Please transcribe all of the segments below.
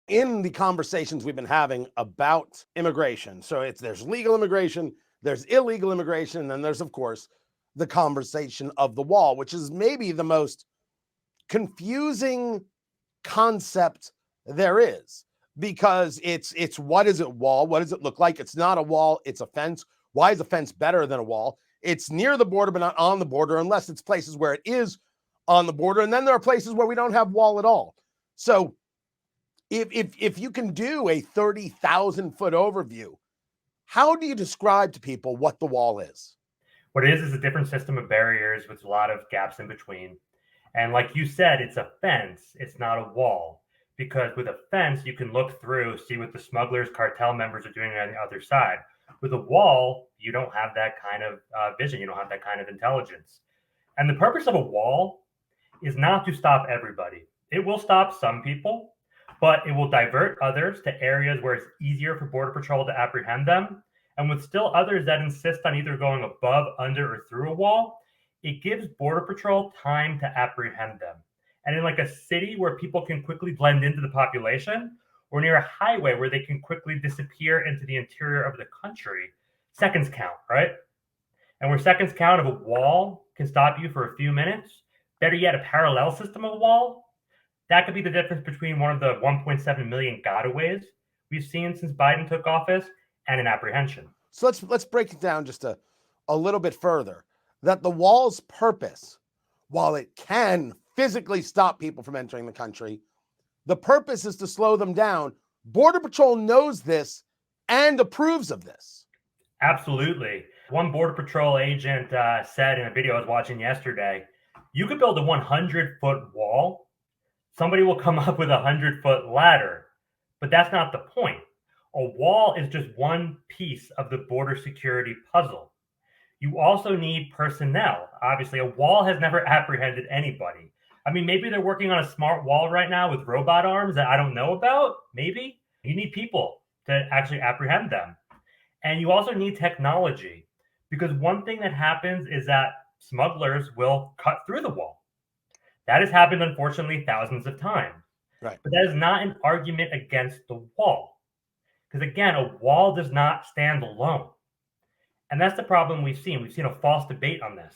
in the conversations we've been having about immigration. So there's legal immigration, there's illegal immigration, and then there's, of course, the conversation of the wall, which is maybe the most confusing concept there is, because it's what is it wall? What does it look like? It's not a wall, it's a fence. Why is a fence better than a wall? It's near the border, but not on the border, unless it's places where it is on the border. And then there are places where we don't have wall at all. So if you can do a 30,000 foot overview, how do you describe to people what the wall is? What it is a different system of barriers with a lot of gaps in between. And like you said, it's a fence, it's not a wall. Because with a fence, you can look through, see what the smugglers, cartel members are doing on the other side. With a wall, you don't have that kind of vision, you don't have that kind of intelligence. And the purpose of a wall is not to stop everybody. It will stop some people, but it will divert others to areas where it's easier for Border Patrol to apprehend them. And with still others that insist on either going above, under, or through a wall, it gives Border Patrol time to apprehend them. And in like a city where people can quickly blend into the population, or near a highway where they can quickly disappear into the interior of the country, seconds count, right? And where seconds count of a wall can stop you for a few minutes, better yet, a parallel system of a wall, that could be the difference between one of the 1.7 million gotaways we've seen since Biden took office and an apprehension. So let's break it down just a little bit further. That the wall's purpose, while it can physically stop people from entering the country, the purpose is to slow them down. Border Patrol knows this and approves of this. Absolutely. One Border Patrol agent said in a video I was watching yesterday, you could build a 100-foot wall. Somebody will come up with a 100-foot ladder, but that's not the point. A wall is just one piece of the border security puzzle. You also need personnel. Obviously, a wall has never apprehended anybody. I mean, maybe they're working on a smart wall right now with robot arms that I don't know about. Maybe. You need people to actually apprehend them. And you also need technology, because one thing that happens is that smugglers will cut through the wall. That has happened, unfortunately, thousands of times. Right. But that is not an argument against the wall. Because again, a wall does not stand alone. And that's the problem we've seen. We've seen a false debate on this.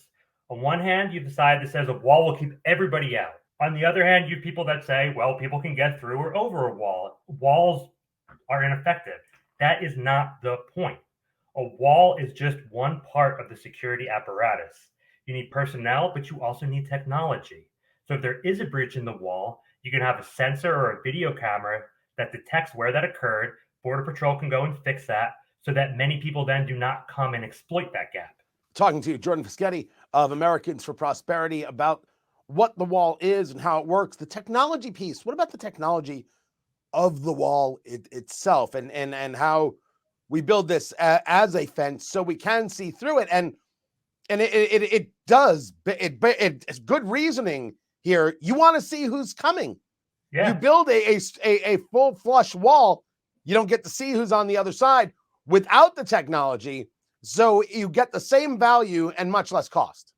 On one hand, you have the side that says a wall will keep everybody out. On the other hand, you have people that say, well, people can get through or over a wall. Walls are ineffective. That is not the point. A wall is just one part of the security apparatus. You need personnel, but you also need technology. So if there is a breach in the wall, you can have a sensor or a video camera that detects where that occurred. Border Patrol can go and fix that so that many people then do not come and exploit that gap. Talking to Jordan Fischetti of Americans for Prosperity about what the wall is and how it works. The technology piece, what about the technology of the wall itself and how we build this as a fence so we can see through it? And it's good reasoning here. You want to see who's coming. Yeah. You build a full flush wall, you don't get to see who's on the other side without the technology. So you get the same value and much less cost.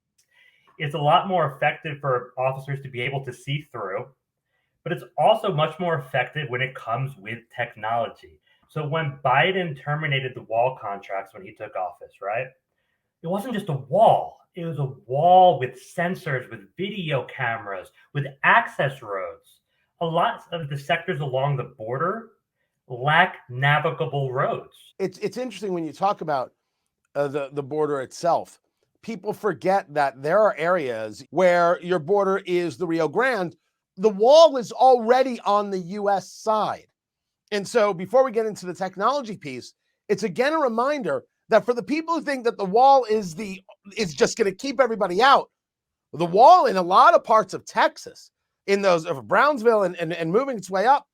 It's a lot more effective for officers to be able to see through, but it's also much more effective when it comes with technology. So when Biden terminated the wall contracts when he took office, right? It wasn't just a wall. It was a wall with sensors, with video cameras, with access roads. A lot of the sectors along the border lack navigable roads. It's interesting when you talk about the border itself. People forget that there are areas where your border is the Rio Grande. The wall is already on the U.S. side. And so before we get into the technology piece, it's again a reminder that for the people who think that the wall is just going to keep everybody out, the wall in a lot of parts of Texas, in those of Brownsville and moving its way up,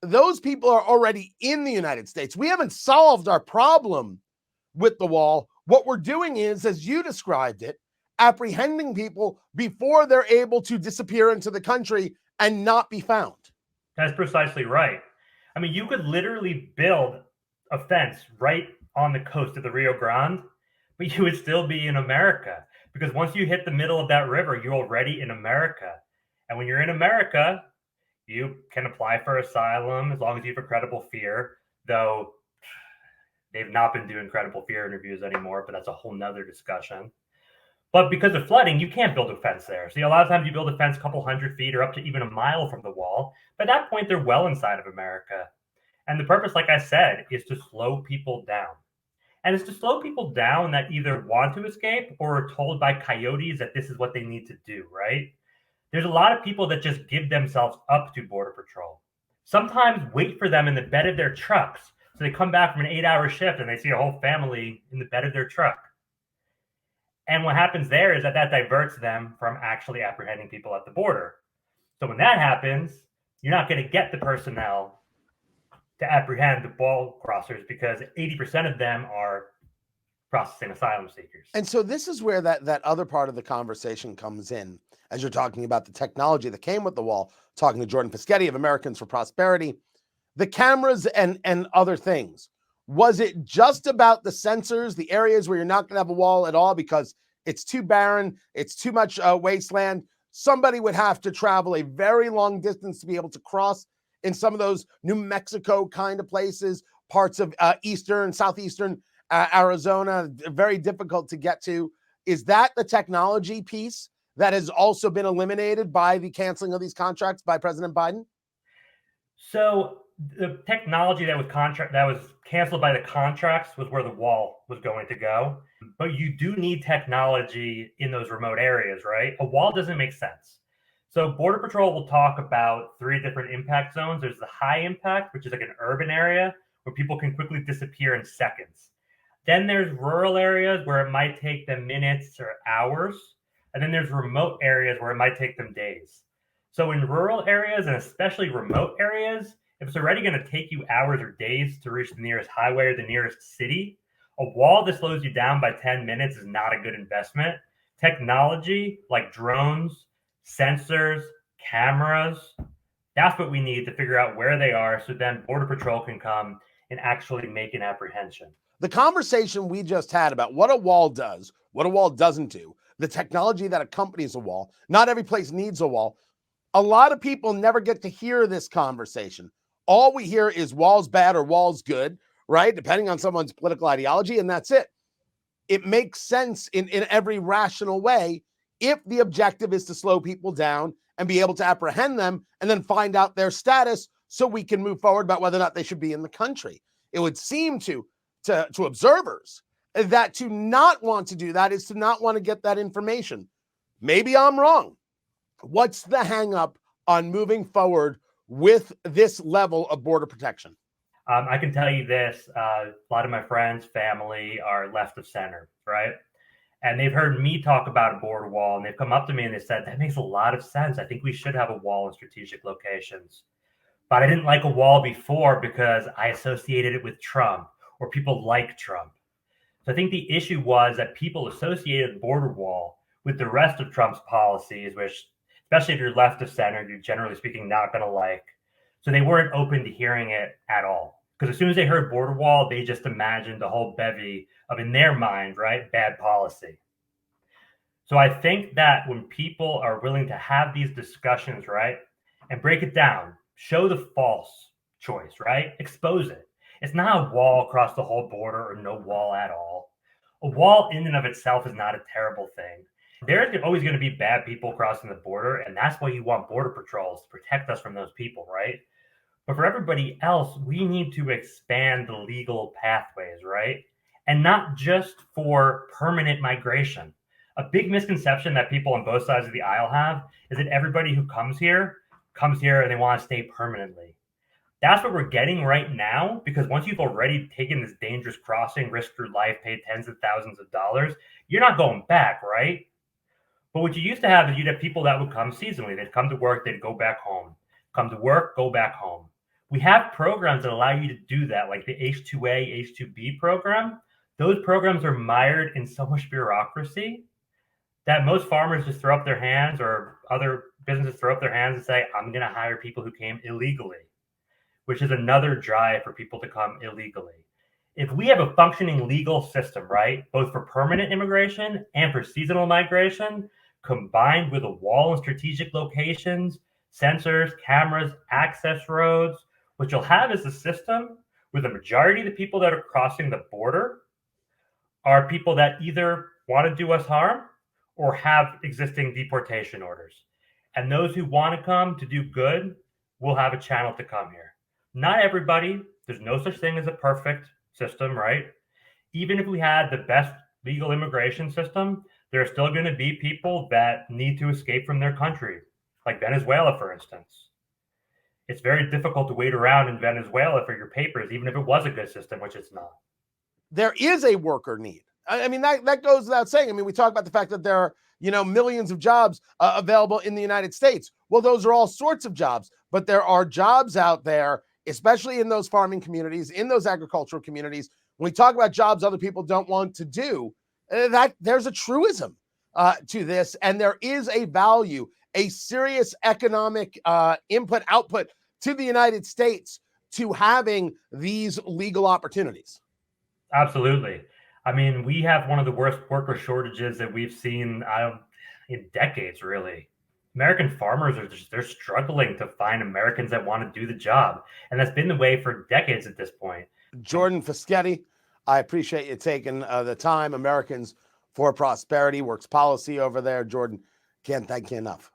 those people are already in the United States. We haven't solved our problem with the wall. What we're doing is, as you described it, apprehending people before they're able to disappear into the country and not be found. That's precisely right. I mean, you could literally build a fence right on the coast of the Rio Grande, but you would still be in America, because once you hit the middle of that river, you're already in America. And when you're in America, You can apply for asylum as long as you have a credible fear, though they've not been doing credible fear interviews anymore, but that's a whole nother discussion. But because of flooding, you can't build a fence there. See, a lot of times you build a fence a couple hundred feet or up to even a mile from the wall. By that point, they're well inside of America. And the purpose, like I said, is to slow people down. And it's to slow people down that either want to escape or are told by coyotes that this is what they need to do, right? There's a lot of people that just give themselves up to Border Patrol. Sometimes wait for them in the bed of their trucks. So they come back from an 8-hour shift and they see a whole family in the bed of their truck. And what happens there is that diverts them from actually apprehending people at the border. So when that happens, you're not going to get the personnel to apprehend the ball crossers because 80% of them are processing asylum seekers. And so this is where that other part of the conversation comes in, as you're talking about the technology that came with the wall, talking to Jordan Fischetti of Americans for Prosperity, the cameras and other things. Was it just about the sensors, the areas where you're not going to have a wall at all because it's too barren, it's too much wasteland? Somebody would have to travel a very long distance to be able to cross in some of those New Mexico kind of places, parts of southeastern Arizona, very difficult to get to. Is that the technology piece that has also been eliminated by the canceling of these contracts by President Biden? So the technology that was canceled by the contracts was where the wall was going to go. But you do need technology in those remote areas, right? A wall doesn't make sense. So Border Patrol will talk about 3 different impact zones. There's the high impact, which is like an urban area where people can quickly disappear in seconds. Then there's rural areas where it might take them minutes or hours. And then there's remote areas where it might take them days. So in rural areas and especially remote areas, if it's already going to take you hours or days to reach the nearest highway or the nearest city, a wall that slows you down by 10 minutes is not a good investment. Technology like drones, sensors, cameras, that's what we need to figure out where they are so then Border Patrol can come and actually make an apprehension. The conversation we just had about what a wall does, what a wall doesn't do, the technology that accompanies a wall, not every place needs a wall. A lot of people never get to hear this conversation. All we hear is walls bad or walls good, right? Depending on someone's political ideology, and that's it. It makes sense in every rational way if the objective is to slow people down and be able to apprehend them and then find out their status so we can move forward about whether or not they should be in the country. It would seem to observers that to not want to do that is to not want to get that information. Maybe I'm wrong. What's the hang up on moving forward with this level of border protection? I can tell you this, a lot of my friends, family are left of center, right? And they've heard me talk about a border wall and they've come up to me and they said, that makes a lot of sense. I think we should have a wall in strategic locations. But I didn't like a wall before because I associated it with Trump or people like Trump. So I think the issue was that people associated the border wall with the rest of Trump's policies, which, especially if you're left of center, you're generally speaking not going to like. So they weren't open to hearing it at all. Because as soon as they heard border wall, they just imagined a whole bevy of, in their mind, right, bad policy. So I think that when people are willing to have these discussions, right, and break it down, show the false choice, right, expose it. It's not a wall across the whole border or no wall at all. A wall in and of itself is not a terrible thing. There's always going to be bad people crossing the border, and that's why you want border patrols to protect us from those people, right? But for everybody else, we need to expand the legal pathways, right? And not just for permanent migration. A big misconception that people on both sides of the aisle have is that everybody who comes here and they want to stay permanently. That's what we're getting right now, because once you've already taken this dangerous crossing, risked your life, paid tens of thousands of dollars, you're not going back, right? But what you used to have is you'd have people that would come seasonally. They'd come to work, they'd go back home. Come to work, go back home. We have programs that allow you to do that, like the H-2A, H-2B program. Those programs are mired in so much bureaucracy that most farmers just throw up their hands, or other businesses throw up their hands and say, I'm going to hire people who came illegally, which is another drive for people to come illegally. If we have a functioning legal system, right, both for permanent immigration and for seasonal migration, combined with a wall in strategic locations, sensors, cameras, access roads. What you'll have is a system where the majority of the people that are crossing the border are people that either want to do us harm or have existing deportation orders. And those who want to come to do good will have a channel to come here. Not everybody, there's no such thing as a perfect system, right? Even if we had the best legal immigration system, there are still going to be people that need to escape from their country, like Venezuela, for instance. It's very difficult to wait around in Venezuela for your papers, even if it was a good system, which it's not. There is a worker need. I mean, that goes without saying. I mean, we talk about the fact that there are, millions of jobs available in the United States. Well, those are all sorts of jobs, but there are jobs out there, especially in those farming communities, in those agricultural communities. When we talk about jobs other people don't want to do, that there's a truism to this, and there is a value, a serious economic output to the United States to having these legal opportunities. Absolutely. I mean, we have one of the worst worker shortages that we've seen in decades, really. American farmers they're struggling to find Americans that want to do the job. And that's been the way for decades at this point. Jordan Fischetti, I appreciate you taking the time. Americans for Prosperity works policy over there. Jordan, can't thank you enough.